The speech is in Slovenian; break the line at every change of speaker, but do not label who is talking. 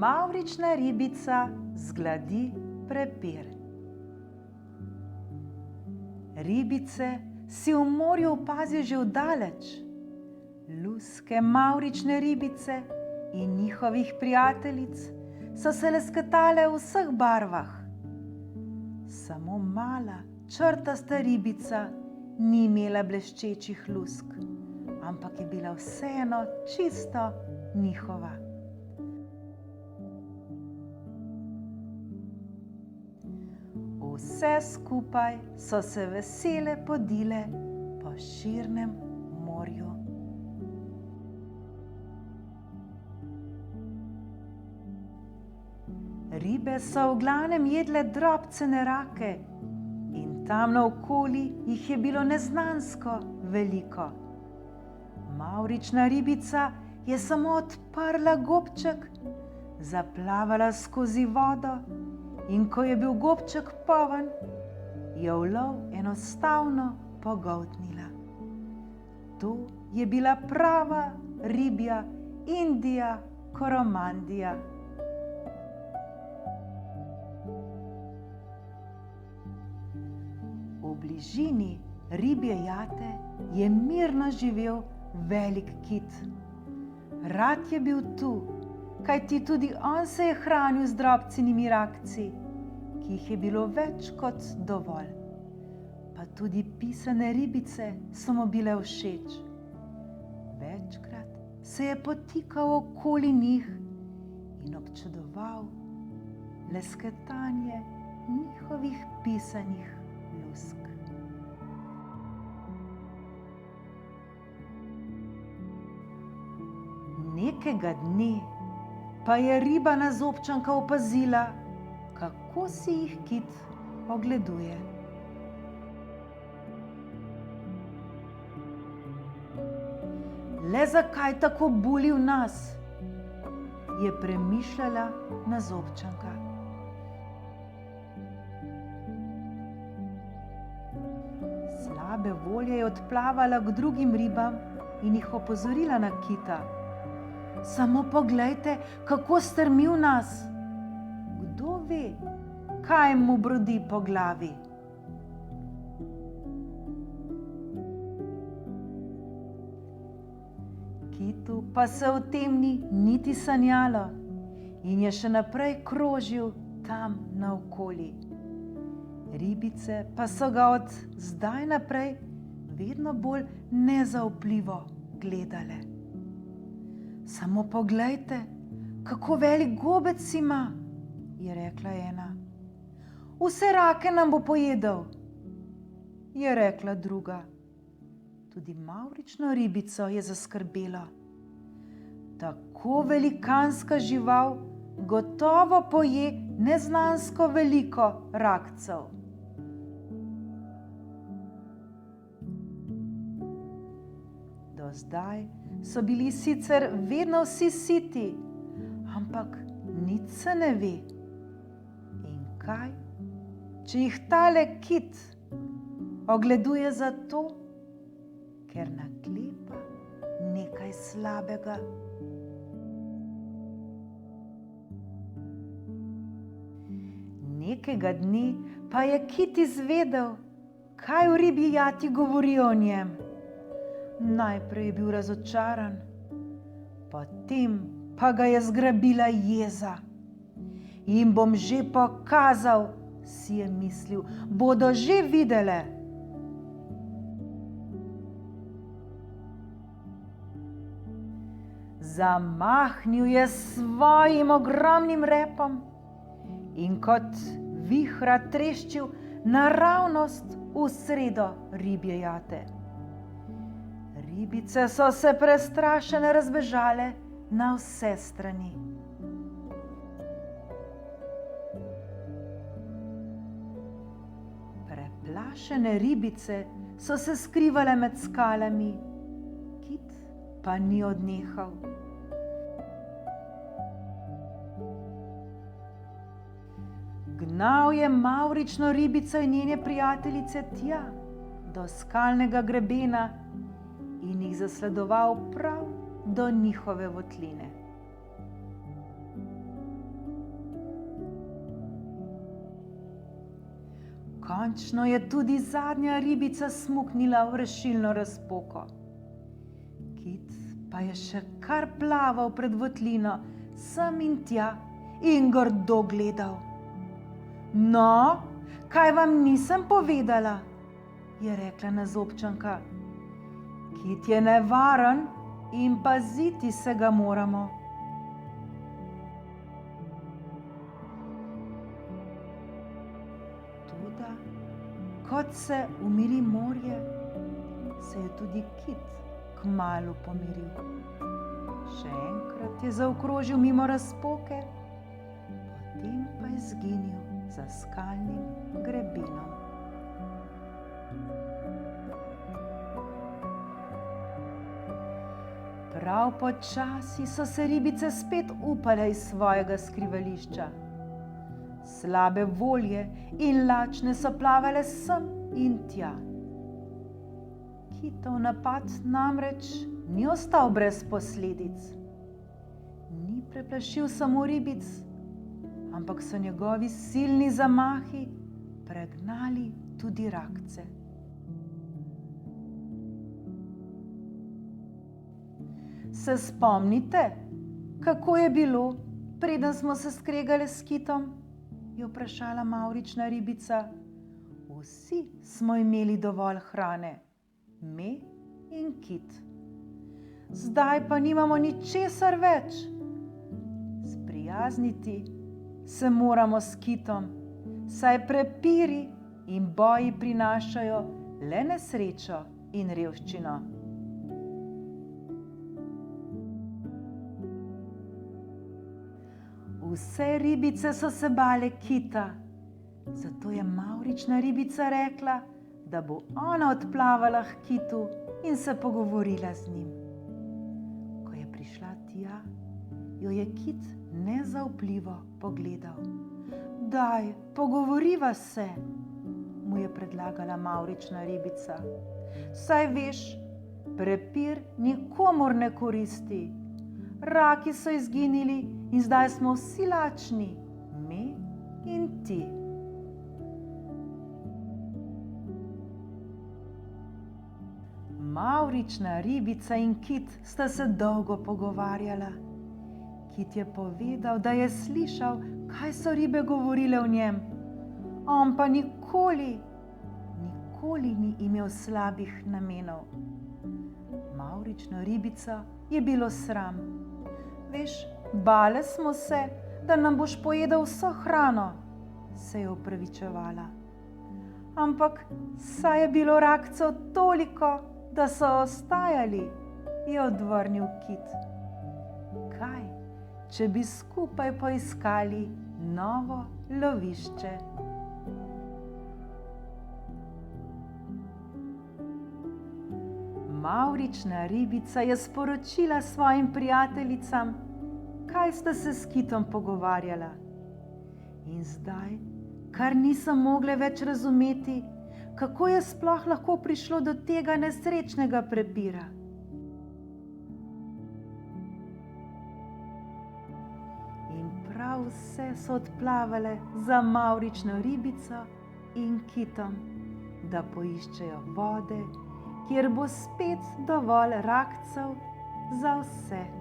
Mavrična ribica zgladi prepir. Ribice si v morju opazijo že vdaleč. Luske mavrične ribice in njihovih prijateljic so se lesketale v vseh barvah. Samo mala, črtasta ribica ni imela bleščečih lusk, ampak je bila vseeno čisto njihova. Vse skupaj so se vesele podile po širnem morju. Ribe so v glavnem jedle drobcene rake in tam naokoli jih je bilo neznansko veliko. Mavrična ribica je samo odprla gobček, zaplavala skozi vodo in ko je bil gobček poln, je v lov enostavno pogoltnila. To je bila prava ribja Indija Koromandija. V bližini ribje jate je mirno živel velik kit. Rad je bil tu, kajti tudi on se je hranil z drobcenimi rakci, ki jih je bilo več kot dovolj. Pa tudi pisane ribice so mu bile všeč. Večkrat se je potikal okoli njih in občudoval lesketanje njihovih pisanih lusk. Nekega dne pa je ribana zobčanka opazila, kako si jih kit ogleduje. Le zakaj tako buli v nas, je premišljala na zobčanka. Slabe volje je odplavala k drugim ribam in jih opozorila na kita. Samo poglejte, kako strmi v nas. Kdo ve, kaj mu brodi po glavi? Kitu pa se o tem ni niti sanjalo in je še naprej krožil tam naokoli. Ribice pa so ga od zdaj naprej vedno bolj nezaupljivo gledale. Samo poglejte, kako velik gobec ima, je rekla ena. Vse rake nam bo pojedel, je rekla druga. Tudi mavrično ribico je zaskrbelo. Tako velikanska žival gotovo poje neznansko veliko rakcev. Do zdaj so bili sicer vedno vsi siti, ampak nič se ne ve. In kaj, če jih tale kit ogleduje zato, ker naklepa nekaj slabega? Nekega dne pa je kit izvedel, kaj v ribji jati govorijo o njem. Najprej je bil razočaran, potem pa ga je zgrabila jeza. Jim bom že pokazal, si je mislil, bodo že videle. Zamahnil je s svojim ogromnim repom in kot vihra treščil naravnost v sredo ribje jate. Ribice so se prestrašene razbežale na vse strani. Preplašene ribice so se skrivale med skalami, kit pa ni odnehal. Gnal je mavrično ribico in njene prijateljice tja, do skalnega grebena in jih zasledoval prav do njihove votline. Končno je tudi zadnja ribica smuknila v rešilno razpoko. Kit pa je še kar plaval pred votlino, sem in tja in grdo gledal. No, kaj vam nisem povedala, je rekla Nazobčanka. Kit je nevaren in paziti se ga moramo. Toda, kot se umiri morje, se je tudi Kit kmalu pomiril. Še enkrat je zaokrožil mimo razpoke, potem pa je izginil za skalnim grebenom. Prav počasi so se ribice spet upale iz svojega skrivališča. Slabe volje in lačne so plavale sem in tja. Kitov napad namreč ni ostal brez posledic. Ni preplašil samo ribic, ampak so njegovi silni zamahi pregnali tudi rakce. Se spomnite, kako je bilo, preden smo se skregale s Kitom? Je vprašala mavrična ribica. Vsi smo imeli dovolj hrane, me in Kit. Zdaj pa nimamo ničesar več. Sprijazniti se moramo s Kitom, saj prepiri in boji prinašajo le nesrečo in revščino. Vse ribice so se bale Kita, zato je mavrična ribica rekla, da bo ona odplavala k Kitu in se pogovorila z njim. Ko je prišla tja, jo je Kit nezaupljivo pogledal. Daj, pogovoriva se, mu je predlagala mavrična ribica. Saj veš, prepir nikomur ne koristi. Raki so izginili in zdaj smo vsi lačni, me in ti. Mavrična ribica in Kit sta se dolgo pogovarjala. Kit je povedal, da je slišal, kaj so ribe govorile o njem. On pa nikoli ni imel slabih namenov. Mavrično ribico je bilo sram. Veš, bale smo se, da nam boš pojedel vso hrano, se je opravičevala. Ampak saj je bilo rakcev toliko, da so ostajali, je odvrnil Kit. Kaj, če bi skupaj poiskali novo lovišče? Mavrična ribica je sporočila svojim prijateljicam, kaj sta se s Kitom pogovarjala. In zdaj, kar niso mogle več razumeti, kako je sploh lahko prišlo do tega nesrečnega prepira. In prav vse so odplavale za mavrično ribico in Kitom, da poiščejo vode, kjer bo spet dovolj rakcev za vse.